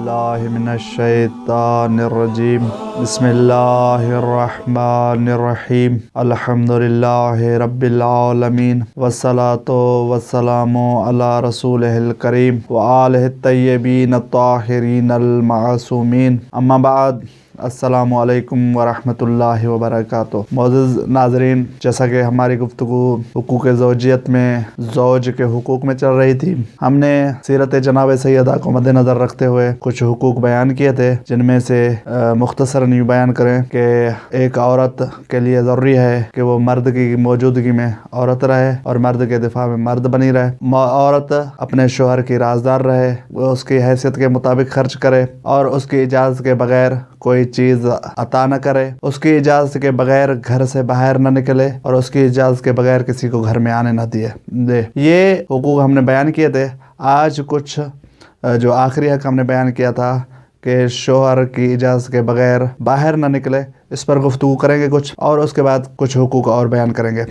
बिल्लाहि मिनश्शैतानिर्रजीम बिस्मिल्लाहिर्रहमानिर्रहीम अल्हम्दुलिल्लाहि रब्बिल आलमीन वस्सलातु वस्सलामु अला रसूलिहिल करीम व आलिहि तय्यबीन अत्ताहिरीन अल मासूमीन अम्मा बाद अस्सलामु अलैकुम व रहमतुल्लाहि व बरकातुहू। मोअज़्ज़ज़ नाज़रीन, जैसा कि हमारी गुफ्तगू हुकूक़ ज़ौजियत में ज़ौज के हुकूक़ में चल रही थी, हमने सीरत जनाब सैयदा को मद्देनज़र रखते हुए कुछ हुकूक़ बयान किए थे, जिनमें से मुख्तसरन यूँ बयान करें कि एक औरत के लिए ज़रूरी है कि वो मर्द की मौजूदगी में औरत रहे और मर्द के दिफा में मर्द बनी रहे। औरत अपने शोहर की राजदार रहे, वो उसकी हैसियत के मुताबिक खर्च करे और उसकी इजाज़त के बगैर कोई चीज़ अता न करे, उसकी इजाज़त के बगैर घर से बाहर न निकले और उसकी इजाज़त के बगैर किसी को घर में आने न दे। ये हुकूक हमने बयान किए थे। आज कुछ जो आखिरी हक हमने बयान किया था कि शोहर की इजाज़त के बगैर बाहर न निकले, इस पर गुफ्तगू करेंगे कुछ, और उसके बाद कुछ हुकूक और बयान करेंगे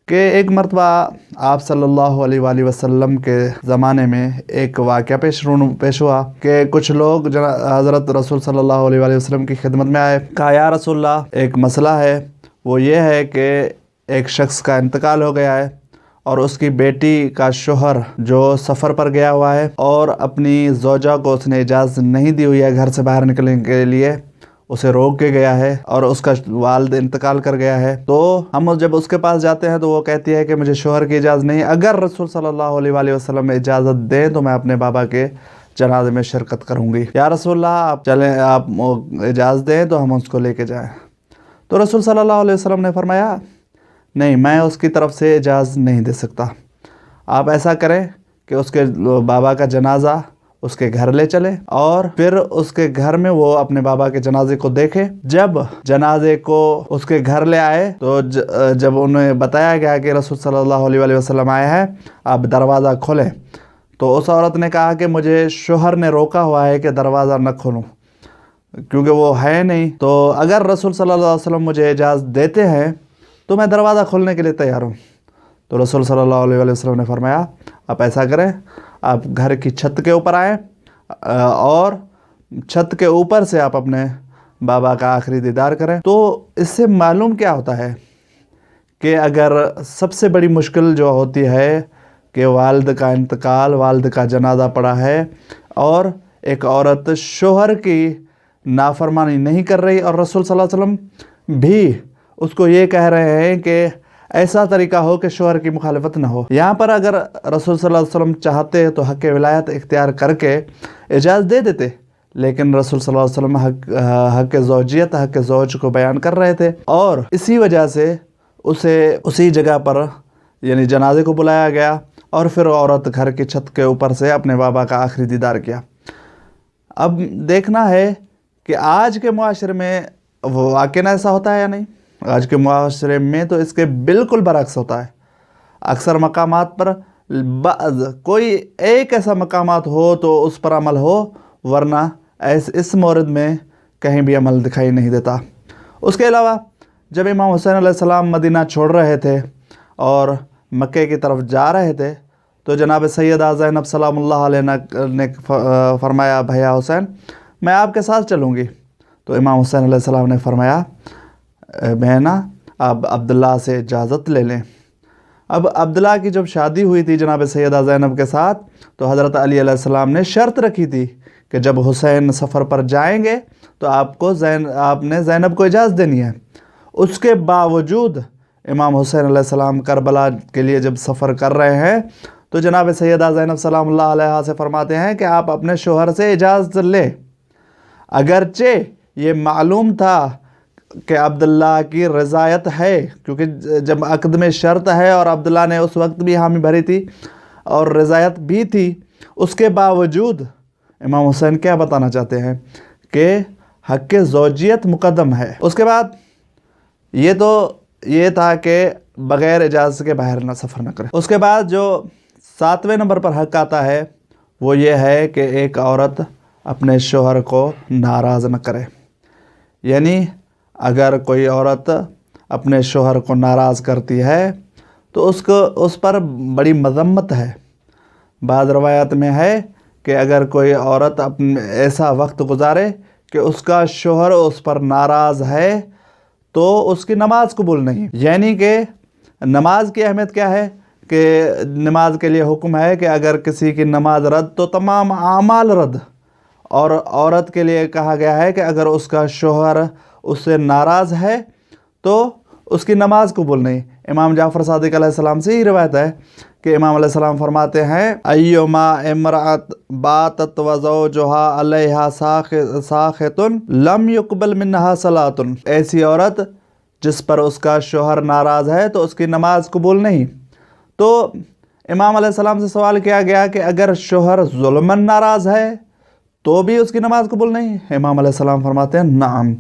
कि एक मरतबा आप सल्लल्लाहु अलैहि वसल्लम के ज़माने में एक वाक़या पेश हुआ कि कुछ लोग हज़रत रसूल सल्लल्लाहु अलैहि वसल्लम की खिदमत में आए। कहा, या रसूलल्लाह, एक मसला है, वो ये है कि एक शख्स का इंतकाल हो गया है और उसकी बेटी का शोहर जो सफ़र पर गया हुआ है और अपनी ज़ौजा को उसने इजाज़त नहीं दी हुई है घर से बाहर निकलने के लिए, उसे रोक के गया है और उसका वालिद इंतकाल कर गया है। तो हम जब उसके पास जाते हैं तो वो कहती है कि मुझे शोहर की इजाज़त नहीं, अगर रसूल सल्लल्लाहु अलैहि वसल्लम इजाज़त दें तो मैं अपने बाबा के जनाजे में शिरकत करूँगी। या रसूलल्लाह, आप चलें, आप इजाज़त दें तो हम उसको लेके जाएं। तो रसूल सल्लल्लाहु अलैहि वसल्लम ने फरमाया, नहीं, मैं उसकी तरफ से इजाज़त नहीं दे सकता। आप ऐसा करें कि उसके बाबा का जनाजा उसके घर ले चले और फिर उसके घर में वो अपने बाबा के जनाजे को देखे। जब जनाजे को उसके घर ले आए तो जब उन्हें बताया गया कि रसूल सल्लल्लाहु अलैहि वसल्लम आए हैं, आप दरवाज़ा खोलें, तो उस औरत ने कहा कि मुझे शोहर ने रोका हुआ है कि दरवाज़ा न खोलूं क्योंकि वो है नहीं, तो अगर रसूल सल्लल्लाहु अलैहि वसल्लम मुझे इजाज़त देते हैं तो मैं दरवाज़ा खोलने के लिए तैयार हूँ। तो रसूल सल्लल्लाहु अलैहि वसल्लम ने फरमाया, आप ऐसा करें, आप घर की छत के ऊपर आएँ और छत के ऊपर से आप अपने बाबा का आखिरी दीदार करें। तो इससे मालूम क्या होता है कि अगर सबसे बड़ी मुश्किल जो होती है कि वालिद का इंतकाल, वालिद का जनाजा पड़ा है और एक औरत शोहर की नाफरमानी नहीं कर रही और रसूल सल्लल्लाहु अलैहि वसल्लम भी उसको ये कह रहे हैं कि ऐसा तरीका हो कि शोहर की मुखालिफत न हो। यहाँ पर अगर रसूल सल्लल्लाहु अलैहि वसल्लम चाहते तो हक़ विलायत इख्तियार करके इजाज़त दे देते, लेकिन रसूल सल्लल्लाहु अलैहि वसल्लम हक़ ज़ौजियत, हक़ ज़ौज को बयान कर रहे थे और इसी वजह से उसे उसी जगह पर यानी जनाजे को बुलाया गया और फिर औरत घर की छत के ऊपर से अपने बाबा का आखिरी दीदार किया। अब देखना है कि आज के मुआशरे में वो वाक़ई ऐसा होता है या नहीं। आज के मुआशरे में तो इसके बिल्कुल बरअक्स होता है। अक्सर मकामात पर कोई एक ऐसा मकामात हो तो उस पर अमल हो, वरना इस मौरद में कहीं भी अमल दिखाई नहीं देता। उसके अलावा जब इमाम हुसैन अलैहिस्सलाम मदीना छोड़ रहे थे और मक्के की तरफ जा रहे थे तो जनाब सैयदा ज़ैनब सलामुल्लाह अलैहा ने फरमाया, भैया हुसैन, मैं आपके साथ चलूँगी। तो इमाम हुसैन अलैहिस्सलाम ने फरमाया, बहना, आप अब्दुल्ला से इजाज़त ले लें। अब अब्दुल्ला की जब शादी हुई थी जनाब सैयदा ज़ैनब के साथ तो हज़रत अली अलैहिस्सलाम ने शर्त रखी थी कि जब हुसैन सफ़र पर जाएंगे तो आपने ज़ैनब को इजाज़त देनी है। उसके बावजूद इमाम हुसैन अलैहिस्सलाम करबला के लिए जब सफ़र कर रहे हैं तो जनाब सैयदा ज़ैनब सलामुल्लाह अलैहा से फरमाते हैं कि आप अपने शोहर से इजाज़त लें। अगरचे ये मालूम था कि अब्दुल्ला की रज़ायत है, क्योंकि जब अक़द में शर्त है और अब्दुल्ला ने उस वक्त भी हामी भरी थी और रज़ायत भी थी, उसके बावजूद इमाम हुसैन क्या बताना चाहते हैं कि हक़ ज़ौजियत मुक़द्दम है। उसके बाद ये था कि बग़ैर इजाज़त के बाहर ना सफ़र न करें। उसके बाद जो 7वें नंबर पर हक़ आता है वो ये है कि एक औरत अपने शोहर को नाराज़ न करे। यानी अगर कोई औरत अपने शोहर को नाराज़ करती है तो उस पर बड़ी मज़म्मत है। बाद रवायात में है کہ اگر کوئی عورت ایسا وقت گزارے کہ اس کا شوہر اس پر ناراض ہے تو اس کی نماز قبول نہیں۔ یعنی کہ نماز کی اہمیت کیا ہے کہ نماز کے لیے حکم ہے کہ اگر کسی کی نماز رد تو تمام اعمال رد، اور عورت کے لیے کہا گیا ہے کہ اگر اس کا شوہر اس سے ناراض ہے تو اس کی نماز قبول نہیں۔ امام جعفر صادق علیہ السلام سے ہی روایت ہے کہ امام علیہ السلام فرماتے ہیں ایما امرأت باتت وزوجہا علیہا ساخط لم یقبل منہا صلاۃ، ایسی عورت جس پر اس کا شوہر ناراض ہے تو اس کی نماز قبول نہیں۔ تو امام علیہ السلام سے سوال کیا گیا کہ اگر شوہر ظلماً ناراض ہے تو بھی اس کی نماز قبول نہیں؟ امام علیہ السلام فرماتے ہیں نعم،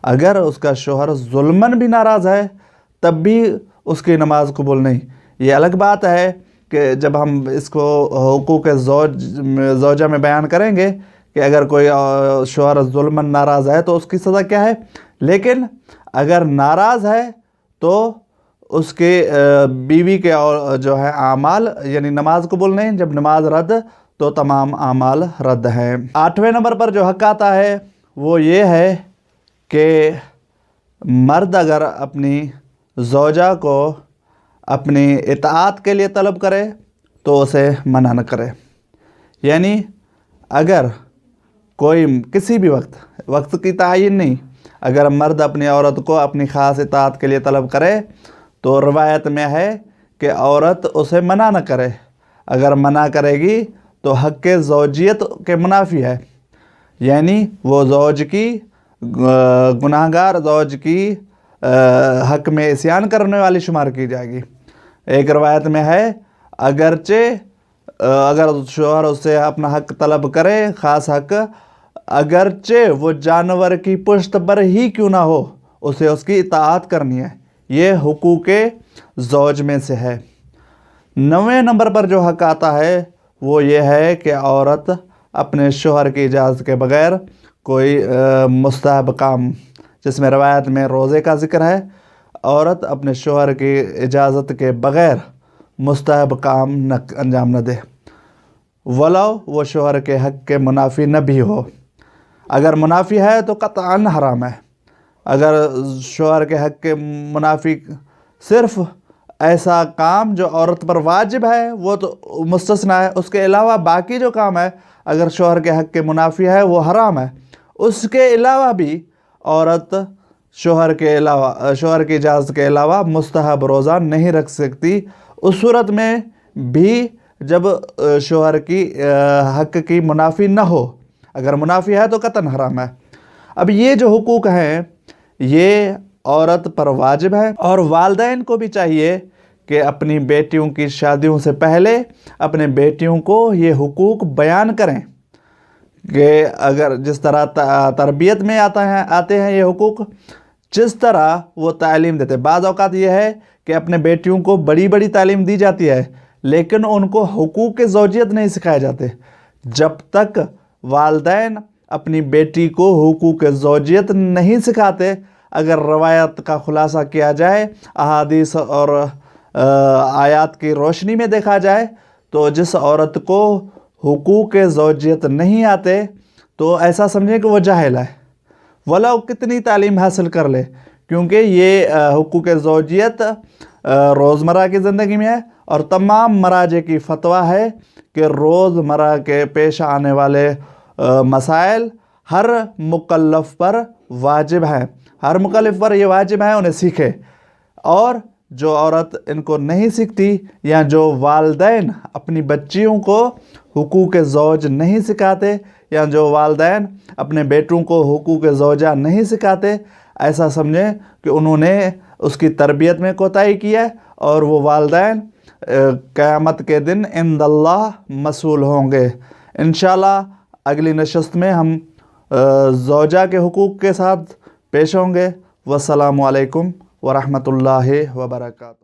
اگر اس کا شوہر ظلماً بھی ناراض ہے تب بھی اس کی نماز قبول نہیں۔ یہ الگ بات ہے کہ جب ہم اس کو حقوق زوجہ میں بیان کریں گے کہ اگر کوئی شوہر ظلماً ناراض ہے تو اس کی سزا کیا ہے، لیکن اگر ناراض ہے تو اس کے بیوی کے جو ہے اعمال یعنی نماز قبول نہیں، جب نماز رد تو تمام اعمال رد ہیں۔ 8ویں نمبر پر جو حق آتا ہے وہ یہ ہے کہ مرد اگر اپنی زوجہ کو اپنی اطاعت کے لیے طلب کرے تو اسے منع نہ کرے۔ یعنی اگر کوئی کسی بھی وقت کی تعین نہیں، اگر مرد اپنی عورت کو اپنی خاص اطاعت کے لیے طلب کرے تو روایت میں ہے کہ عورت اسے منع نہ کرے۔ اگر منع کرے گی تو حق زوجیت کے منافی ہے، یعنی وہ زوج کی گناہگار، زوج کی حق میں عصیان کرنے والی شمار کی جائے گی۔ ایک روایت میں ہے اگر شوہر اس سے اپنا حق طلب کرے، خاص حق، اگرچہ وہ جانور کی پشت پر ہی کیوں نہ ہو، اسے اس کی اطاعت کرنی ہے۔ یہ حقوق زوج میں سے ہے۔ 9ویں نمبر پر جو حق آتا ہے وہ یہ ہے کہ عورت اپنے شوہر کی اجازت کے بغیر کوئی مستحب کام، جس میں روایت میں روزے کا ذکر ہے، عورت اپنے شوہر کی اجازت کے بغیر مستحب کام انجام نہ دے، ولو وہ شوہر کے حق کے منافی نہ بھی ہو۔ اگر منافی ہے تو قطعاً حرام ہے۔ اگر شوہر کے حق کے منافی صرف ایسا کام جو عورت پر واجب ہے وہ تو مستثنیٰ ہے، اس کے علاوہ باقی جو کام ہے اگر شوہر کے حق کے منافی ہے وہ حرام ہے۔ اس کے علاوہ بھی عورت شوہر کی اجازت کے علاوہ مستحب روزہ نہیں رکھ سکتی، اس صورت میں بھی جب شوہر کی حق کی منافی نہ ہو۔ اگر منافی ہے تو قطعاً حرام ہے۔ اب یہ جو حقوق ہیں یہ عورت پر واجب ہے، اور والدین کو بھی چاہیے کہ اپنی بیٹیوں کی شادیوں سے پہلے اپنے بیٹیوں کو یہ حقوق بیان کریں کہ اگر جس طرح تربیت میں آتے ہیں یہ حقوق، جس طرح وہ تعلیم دیتے۔ بعض اوقات یہ ہے کہ اپنے بیٹیوں کو بڑی بڑی تعلیم دی جاتی ہے لیکن ان کو حقوق زوجیت نہیں سکھائے جاتے۔ جب تک والدین اپنی بیٹی کو حقوق زوجیت نہیں سکھاتے، اگر روایت کا خلاصہ کیا جائے، احادیث اور آیات کی روشنی میں دیکھا جائے تو جس عورت کو حقوق زوجیت نہیں آتے تو ایسا سمجھیں کہ وہ جاہل ہے، ولو کتنی تعلیم حاصل کر لے، کیونکہ یہ حقوق زوجیت روزمرہ کی زندگی میں ہے، اور تمام مراجع کی فتویٰ ہے کہ روزمرہ کے پیش آنے والے مسائل ہر مکلف پر واجب ہیں، ہر مکلف پر یہ واجب ہے انہیں سیکھے۔ اور جو عورت ان کو نہیں سیکھتی یا جو والدین اپنی بچیوں کو حقوق زوج نہیں سکھاتے یا جو والدین اپنے بیٹوں کو حقوق زوجہ نہیں سکھاتے، ایسا سمجھیں کہ انہوں نے اس کی تربیت میں کوتاہی کی ہے، اور وہ والدین قیامت کے دن عند اللہ مسئول ہوں گے۔ انشاءاللہ اگلی نشست میں ہم زوجہ کے حقوق کے ساتھ پیش ہوں گے۔ والسلام علیکم ورحمۃ اللہ وبرکاتہ۔